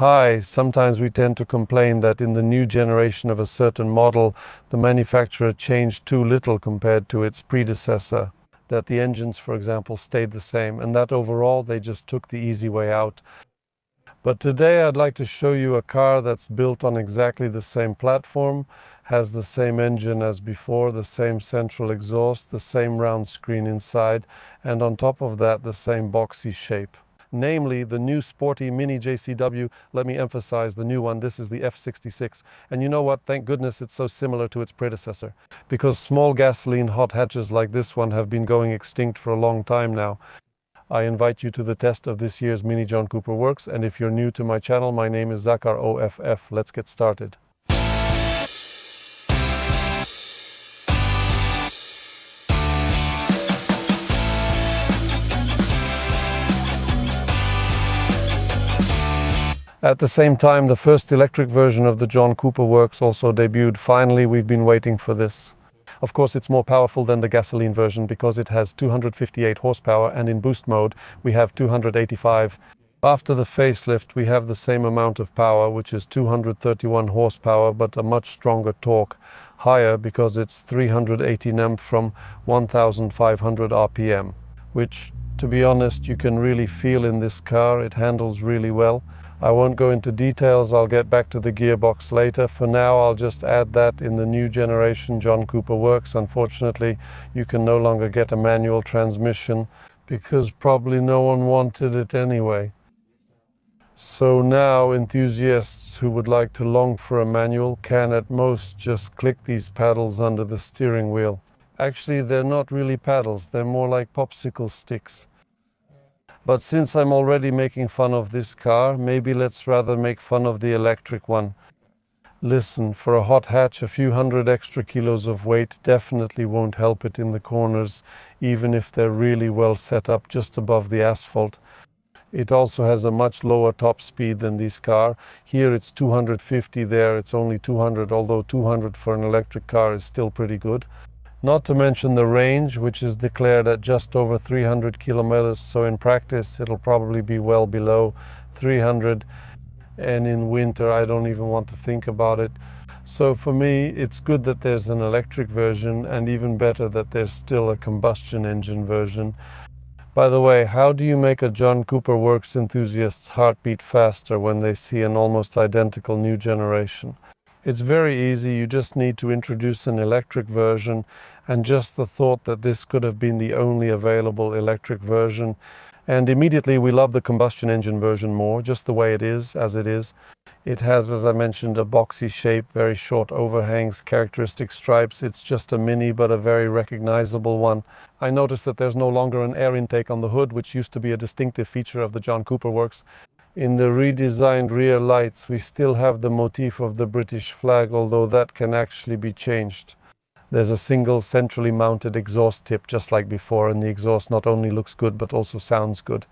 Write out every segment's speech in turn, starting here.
Hi, sometimes we tend to complain that in the new generation of a certain model, the manufacturer changed too little compared to its predecessor. That the engines, for example, stayed the same, and that overall they just took the easy way out. But today I'd like to show you a car that's built on exactly the same platform, has the same engine as before, the same central exhaust, the same round screen inside, and on top of that, the same boxy shape. Namely, the new sporty Mini JCW. Let me emphasize the new one. This is the F66. And you know what? Thank goodness it's so similar to its predecessor. Because small gasoline hot hatches like this one have been going extinct for a long time now. I invite you to the test of this year's Mini John Cooper Works. And if you're new to my channel, my name is Zakar OFF. Let's get started. At the same time, the first electric version of the John Cooper Works also debuted. Finally, we've been waiting for this. Of course, it's more powerful than the gasoline version because it has 258 horsepower, and in boost mode, we have 285. After the facelift, we have the same amount of power, which is 231 horsepower, but a much stronger torque. Higher because it's 380 Nm from 1500 RPM, which, to be honest, you can really feel in this car. It handles really well. I won't go into details, I'll get back to the gearbox later. For now, I'll just add that in the new generation John Cooper Works, unfortunately, you can no longer get a manual transmission because probably no one wanted it anyway. So now enthusiasts who would like to long for a manual can at most just click these paddles under the steering wheel. Actually, they're not really paddles, they're more like popsicle sticks. But since I'm already making fun of this car, maybe let's rather make fun of the electric one. Listen, for a hot hatch, a few hundred extra kilos of weight definitely won't help it in the corners, even if they're really well set up just above the asphalt. It also has a much lower top speed than this car. Here it's 250, there it's only 200, although 200 for an electric car is still pretty good. Not to mention the range, which is declared at just over 300 kilometers, so in practice it'll probably be well below 300, and in winter I don't even want to think about it. So for me, it's good that there's an electric version, and even better that there's still a combustion engine version. By the way, how do you make a John Cooper Works enthusiast's heart beat faster when they see an almost identical new generation? It's very easy. You just need to introduce an electric version, and just the thought that this could have been the only available electric version, and immediately we love the combustion engine version more, just the way it is, as it is. It has, as I mentioned, a boxy shape, very short overhangs, characteristic stripes. It's just a mini but a very recognizable one. I noticed that there's no longer an air intake on the hood, which used to be a distinctive feature of the John Cooper Works. In the redesigned rear lights, we still have the motif of the British flag, although that can actually be changed. There's a single centrally mounted exhaust tip, just like before, and the exhaust not only looks good, but also sounds good.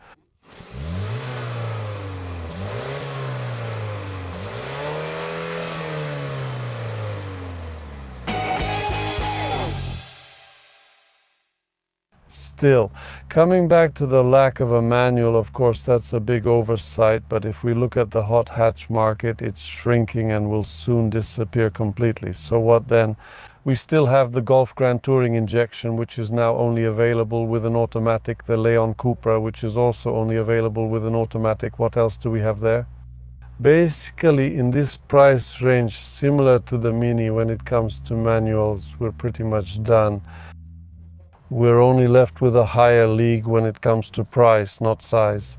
Still, coming back to the lack of a manual, of course, that's a big oversight, but if we look at the hot hatch market, it's shrinking and will soon disappear completely. So what then? We still have the Golf Grand Touring injection, which is now only available with an automatic, the Leon Cupra, which is also only available with an automatic. What else do we have there? Basically, in this price range, similar to the Mini when it comes to manuals, we're pretty much done. We're only left with a higher league when it comes to price, not size.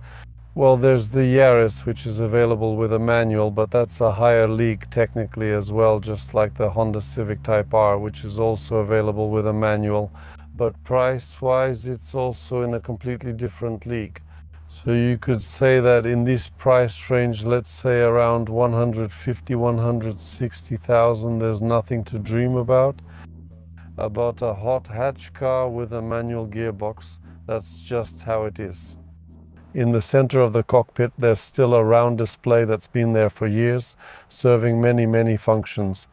Well, there's the Yaris, which is available with a manual, but that's a higher league technically as well, just like the Honda Civic Type R, which is also available with a manual. But price-wise, it's also in a completely different league. So you could say that in this price range, let's say around 150, 160,000, there's nothing to dream about a hot hatch car with a manual gearbox. That's just how it is. In the center of the cockpit, there's still a round display that's been there for years, serving many functions.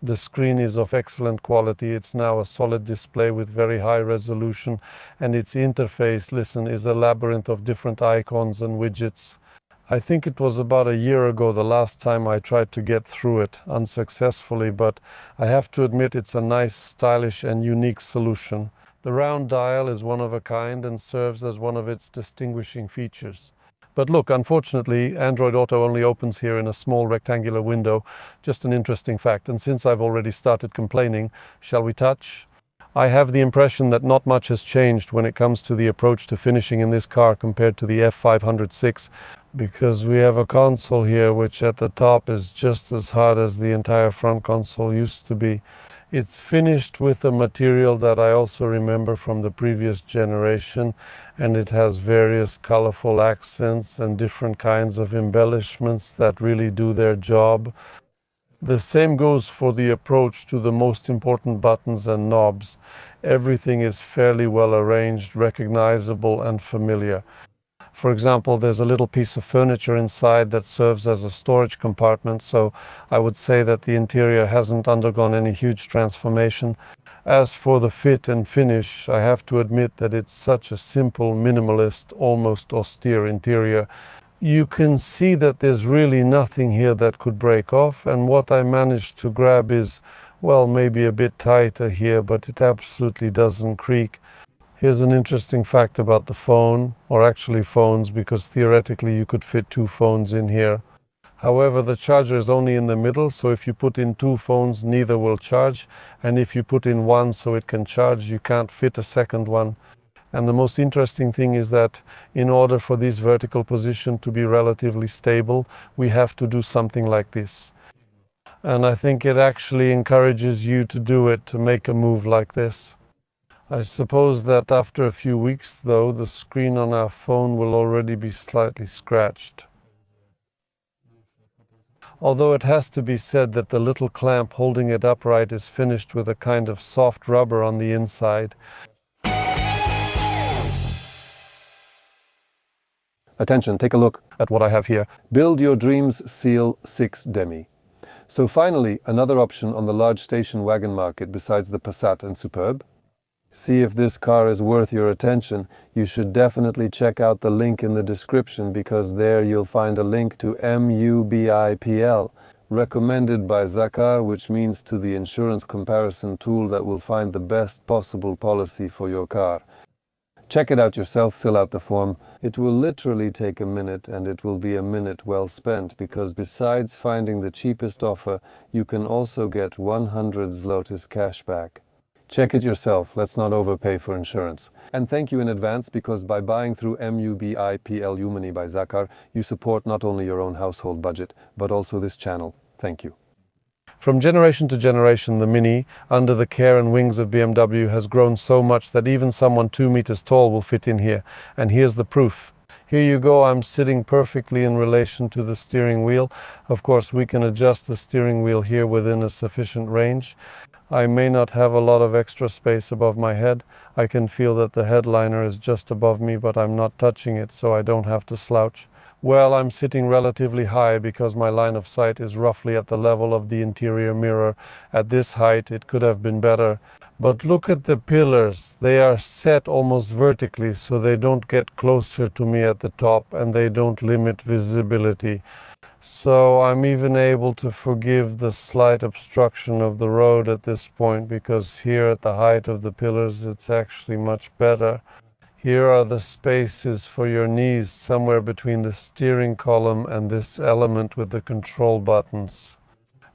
The screen is of excellent quality. It's now a solid display with very high resolution, and its interface, listen, is a labyrinth of different icons and widgets. I think it was about a year ago the last time I tried to get through it unsuccessfully, but I have to admit it's a nice, stylish and unique solution. The round dial is one of a kind and serves as one of its distinguishing features. But look, unfortunately, Android Auto only opens here in a small rectangular window. Just an interesting fact. And since I've already started complaining, shall we touch? I have the impression that not much has changed when it comes to the approach to finishing in this car compared to the F506, because we have a console here which at the top is just as hard as the entire front console used to be. It's finished with a material that I also remember from the previous generation, and it has various colorful accents and different kinds of embellishments that really do their job. The same goes for the approach to the most important buttons and knobs. Everything is fairly well arranged, recognizable and familiar. For example, there's a little piece of furniture inside that serves as a storage compartment, so I would say that the interior hasn't undergone any huge transformation. As for the fit and finish, I have to admit that it's such a simple, minimalist, almost austere interior. You can see that there's really nothing here that could break off, and what I managed to grab is, well, maybe a bit tighter here, but it absolutely doesn't creak. Here's an interesting fact about the phone, or actually phones, because theoretically you could fit two phones in here. However, the charger is only in the middle, so if you put in two phones, neither will charge, and if you put in one so it can charge, you can't fit a second one. And the most interesting thing is that in order for this vertical position to be relatively stable, we have to do something like this. And I think it actually encourages you to do it, to make a move like this. I suppose that after a few weeks, though, the screen on our phone will already be slightly scratched. Although it has to be said that the little clamp holding it upright is finished with a kind of soft rubber on the inside. Attention, take a look At what I have here. Build Your Dreams Seal 6 Demi. So finally, another option on the large station wagon market besides the Passat and Superb. See if this car is worth your attention. You should definitely check out the link in the description, because there you'll find a link to MUBIPL, recommended by Zakar, which means to the insurance comparison tool that will find the best possible policy for your car. Check it out yourself, fill out the form. It will literally take a minute, and it will be a minute well spent, because besides finding the cheapest offer, you can also get 100 zlotys cashback. Check it yourself, let's not overpay for insurance. And thank you in advance, because by buying through MUBIPL Umani by Zakar, you support not only your own household budget, but also this channel. Thank you. From generation to generation, the Mini, under the care and wings of BMW, has grown so much that even someone 2 meters tall will fit in here. And here's the proof. Here you go, I'm sitting perfectly in relation to the steering wheel. Of course, we can adjust the steering wheel here within a sufficient range. I may not have a lot of extra space above my head. I can feel that the headliner is just above me, but I'm not touching it, so I don't have to slouch. Well, I'm sitting relatively high because my line of sight is roughly at the level of the interior mirror. At this height, it could have been better. But look at the pillars. They are set almost vertically, so they don't get closer to me at the top, and they don't limit visibility. So I'm even able to forgive the slight obstruction of the road at this point, because here at the height of the pillars, it's actually much better. Here are the spaces for your knees, somewhere between the steering column and this element with the control buttons.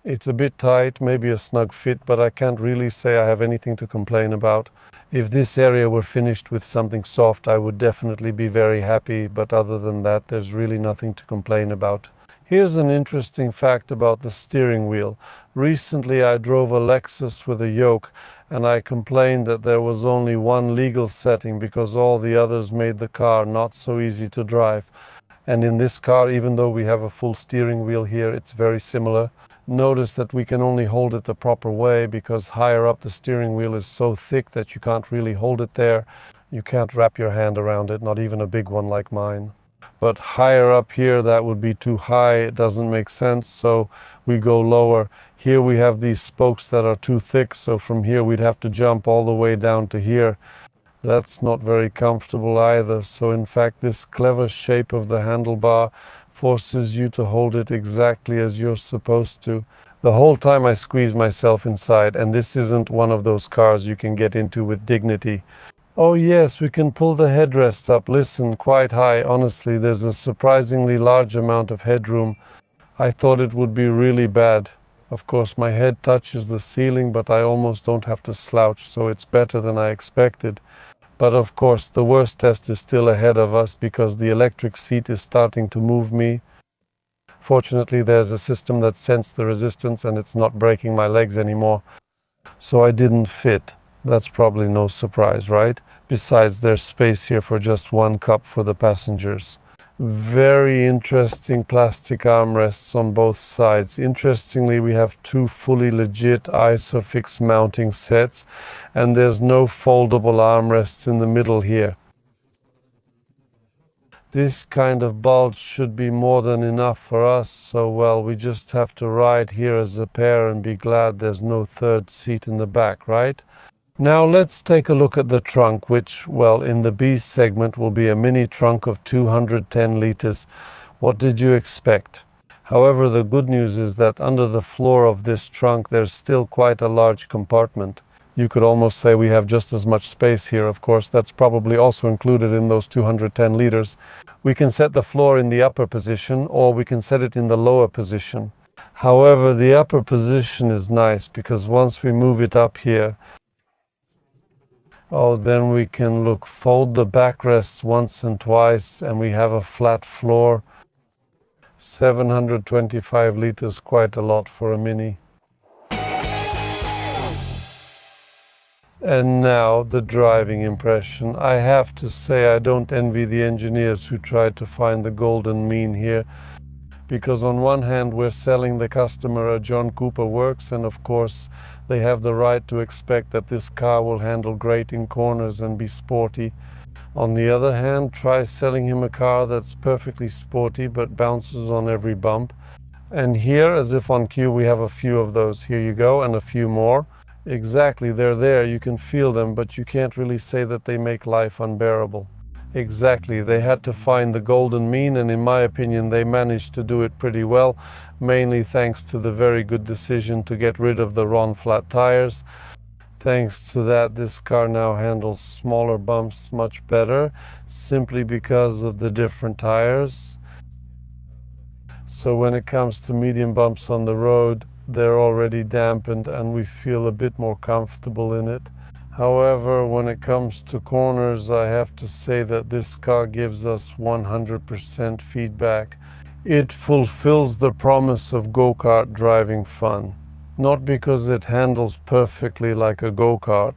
It's a bit tight, maybe a snug fit, but I can't really say I have anything to complain about. If this area were finished with something soft, I would definitely be very happy, but other than that, there's really nothing to complain about. Here's an interesting fact about the steering wheel. Recently I drove a Lexus with a yoke, and I complained that there was only one legal setting because all the others made the car not so easy to drive. And in this car, even though we have a full steering wheel here, it's very similar. Notice that we can only hold it the proper way, because higher up the steering wheel is so thick that you can't really hold it there. You can't wrap your hand around it, not even a big one like mine. But higher up here, that would be too high. It doesn't make sense, so we go lower. Here we have these spokes that are too thick, so from here we'd have to jump all the way down to here. That's not very comfortable either. So in fact, this clever shape of the handlebar forces you to hold it exactly as you're supposed to. The whole time I squeeze myself inside, and this isn't one of those cars you can get into with dignity. Oh yes, we can pull the headrest up. Listen, quite high. Honestly, there's a surprisingly large amount of headroom. I thought it would be really bad. Of course, my head touches the ceiling, but I almost don't have to slouch, so it's better than I expected. But of course, the worst test is still ahead of us because the electric seat is starting to move me. Fortunately, there's a system that sensed the resistance and it's not breaking my legs anymore. So I didn't fit. That's probably no surprise, right? Besides, there's space here for just one cup for the passengers. Very interesting plastic armrests on both sides. Interestingly, we have two fully legit ISOFIX mounting sets, and there's no foldable armrests in the middle here. This kind of bulge should be more than enough for us, so well, we just have to ride here as a pair and be glad there's no third seat in the back, right? Now let's take a look at the trunk, which, well, in the B segment will be a mini trunk of 210 liters. What did you expect? However, the good news is that under the floor of this trunk there's still quite a large compartment. You could almost say we have just as much space here. Of course, that's probably also included in those 210 liters. We can set the floor in the upper position, or we can set it in the lower position. However, the upper position is nice because once we move it up here, then we can fold the backrests once and twice, and we have a flat floor. 725 liters, quite a lot for a Mini. And now the driving impression. I have to say I don't envy the engineers who tried to find the golden mean here, because on one hand we're selling the customer a John Cooper Works, and of course they have the right to expect that this car will handle great in corners and be sporty. On the other hand, try selling him a car that's perfectly sporty but bounces on every bump. And here, as if on cue, we have a few of those. Here you go, and a few more. Exactly, they're there, you can feel them, but you can't really say that they make life unbearable. Exactly, they had to find the golden mean, and in my opinion they managed to do it pretty well, mainly thanks to the very good decision to get rid of the Ron flat tires. Thanks to that, this car now handles smaller bumps much better, simply because of the different tires. So when it comes to medium bumps on the road, they're already dampened and we feel a bit more comfortable in it. However, when it comes to corners, I have to say that this car gives us 100% feedback. It fulfills the promise of go-kart driving fun. Not because it handles perfectly like a go-kart,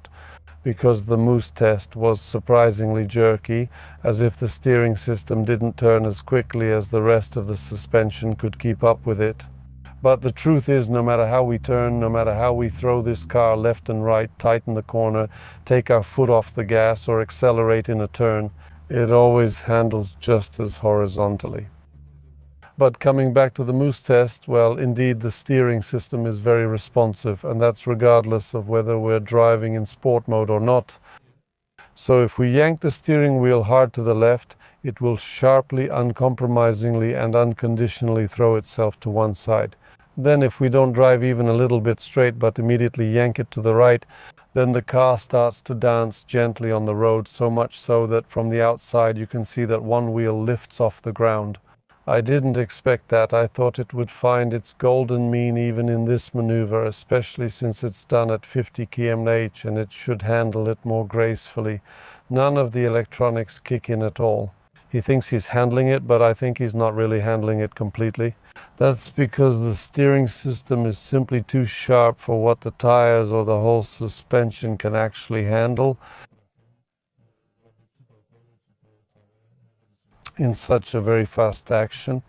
because the Moose test was surprisingly jerky, as if the steering system didn't turn as quickly as the rest of the suspension could keep up with it. But the truth is, no matter how we turn, no matter how we throw this car left and right, tighten the corner, take our foot off the gas, or accelerate in a turn, it always handles just as horizontally. But coming back to the Moose test, well, indeed the steering system is very responsive, and that's regardless of whether we're driving in sport mode or not. So if we yank the steering wheel hard to the left, it will sharply, uncompromisingly, and unconditionally throw itself to one side. Then if we don't drive even a little bit straight but immediately yank it to the right, then the car starts to dance gently on the road, so much so that from the outside you can see that one wheel lifts off the ground. I didn't expect that. I thought it would find its golden mean even in this maneuver, especially since it's done at 50 km/h and it should handle it more gracefully. None of the electronics kick in at all. He thinks he's handling it, but I think he's not really handling it completely. That's because the steering system is simply too sharp for what the tires or the whole suspension can actually handle in such a very fast action.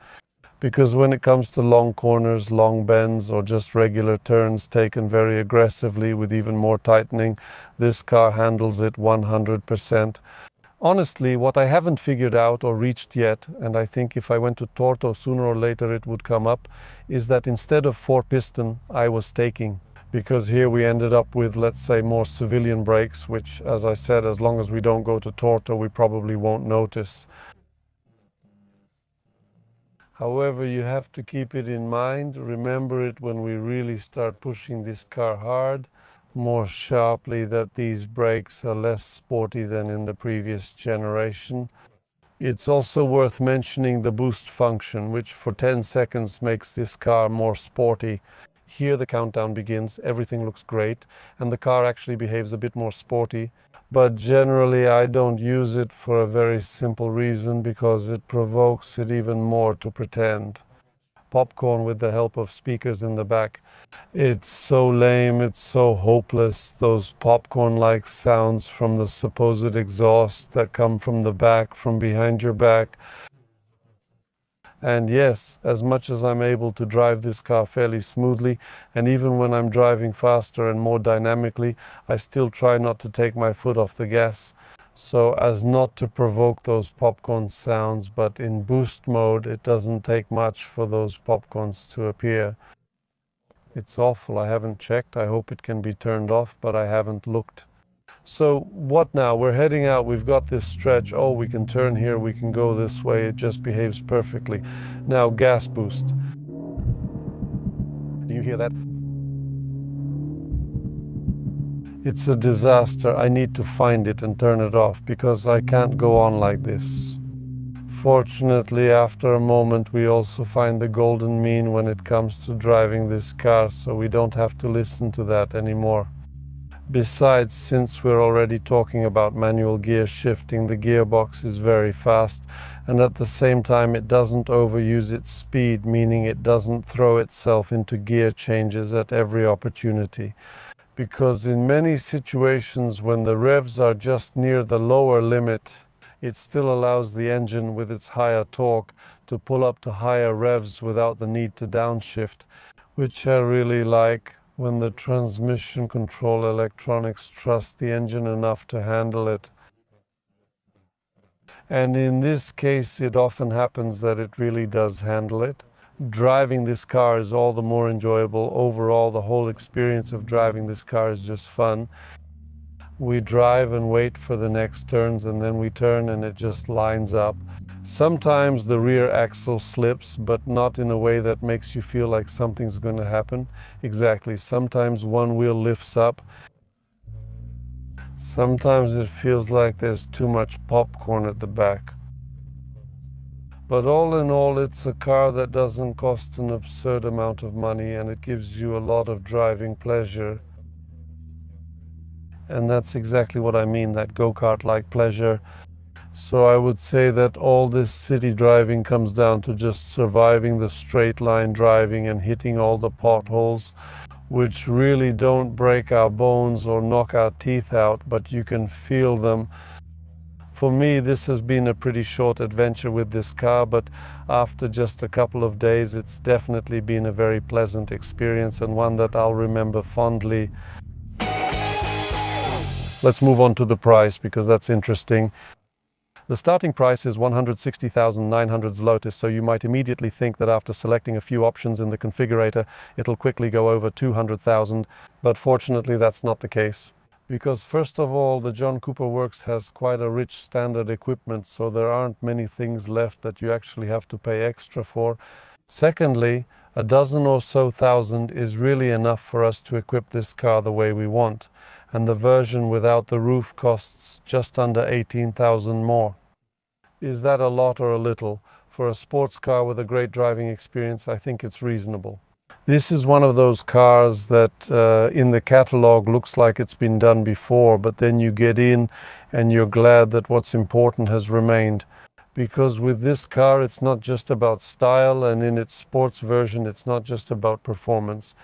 Because when it comes to long corners, long bends, or just regular turns taken very aggressively with even more tightening, this car handles it 100%. Honestly, what I haven't figured out or reached yet, and I think if I went to Torto sooner or later it would come up, is that instead of 4-piston, I was taking. because here we ended up with, let's say, more civilian brakes, which, as I said, as long as we don't go to Torto, we probably won't notice. However, you have to keep it in mind, remember it when we really start pushing this car hard, more sharply, that these brakes are less sporty than in the previous generation. It's also worth mentioning the boost function, which for 10 seconds makes this car more sporty. Here the countdown begins, everything looks great, and the car actually behaves a bit more sporty. But generally I don't use it for a very simple reason, because it provokes it even more to pretend. Popcorn with the help of speakers in the back. It's so lame, it's so hopeless, those popcorn-like sounds from the supposed exhaust that come from the back, from behind your back. And yes, as much as I'm able to drive this car fairly smoothly, and even when I'm driving faster and more dynamically, I still try not to take my foot off the gas, so as not to provoke those popcorn sounds. But in boost mode, it doesn't take much for those popcorns to appear. It's awful, I haven't checked. I hope it can be turned off, but I haven't looked. So what now? We're heading out, we've got this stretch. Oh, we can turn here, we can go this way, it just behaves perfectly. Now gas boost. Do you hear that? It's a disaster. I need to find it and turn it off, because I can't go on like this. Fortunately, after a moment, we also find the golden mean when it comes to driving this car, so we don't have to listen to that anymore. Besides, since we're already talking about manual gear shifting, the gearbox is very fast, and at the same time it doesn't overuse its speed, meaning it doesn't throw itself into gear changes at every opportunity. Because in many situations when the revs are just near the lower limit, it still allows the engine with its higher torque to pull up to higher revs without the need to downshift, which I really like, when the transmission control electronics trust the engine enough to handle it. And in this case, it often happens that it really does handle it. Driving this car is all the more enjoyable. Overall, the whole experience of driving this car is just fun. We drive and wait for the next turns, and then we turn and it just lines up. Sometimes the rear axle slips, but not in a way that makes you feel like something's going to happen. Exactly. Sometimes one wheel lifts up. Sometimes it feels like there's too much popcorn at the back. But all in all, it's a car that doesn't cost an absurd amount of money, and it gives you a lot of driving pleasure. And that's exactly what I mean, that go-kart-like pleasure. So I would say that all this city driving comes down to just surviving the straight line driving and hitting all the potholes, which really don't break our bones or knock our teeth out, but you can feel them. For me, this has been a pretty short adventure with this car, but after just a couple of days, it's definitely been a very pleasant experience, and one that I'll remember fondly. Let's move on to the price, because that's interesting. The starting price is 160,900 zlotys, so you might immediately think that after selecting a few options in the configurator, it'll quickly go over 200,000, but fortunately that's not the case. Because first of all, the John Cooper Works has quite a rich standard equipment, so there aren't many things left that you actually have to pay extra for. Secondly, a dozen or so thousand is really enough for us to equip this car the way we want, and the version without the roof costs just under 18,000 more. Is that a lot or a little? For a sports car with a great driving experience, I think it's reasonable. This is one of those cars that in the catalog looks like it's been done before, but then you get in and you're glad that what's important has remained. Because with this car, it's not just about style, and in its sports version, it's not just about performance.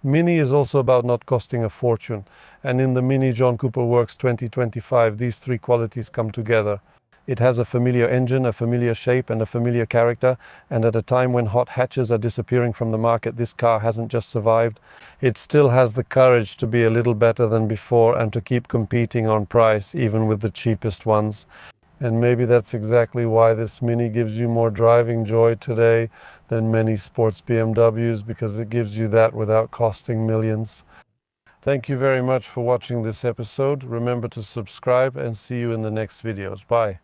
Mini is also about not costing a fortune, and in the Mini John Cooper Works 2025, these three qualities come together. It has a familiar engine, a familiar shape, and a familiar character, and at a time when hot hatches are disappearing from the market, this car hasn't just survived. It still has the courage to be a little better than before and to keep competing on price, even with the cheapest ones. And maybe that's exactly why this Mini gives you more driving joy today than many sports BMWs, because it gives you that without costing millions. Thank you very much for watching this episode. Remember to subscribe and see you in the next videos. Bye.